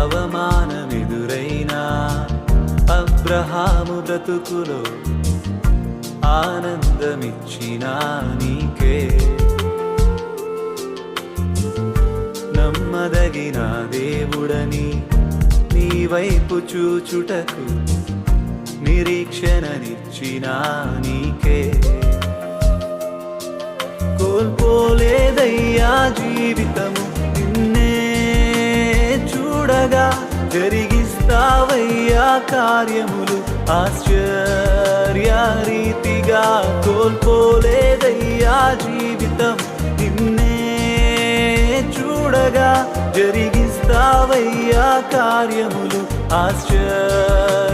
అవమానమెదురైనా అబ్రహాము బ్రతుకులో ఆనందమిచ్చినా నీకే. నమ్మదగిన దేవుడని నీ వైపు చూచుటకు నిరీక్షణనిచ్చినా నీకే. కోల్పోలేదయ్యా జీవితము నిన్నే చూడగా, జరిగిస్తావయ్యా కార్యములు ఆశ్చర్యరీతిగా. కోల్పోలేదయ్యా జీవితం నిన్నే చూడగా, జరిగిస్తావయ్యా కార్యములు ఆశ్చర్యరీతిగా.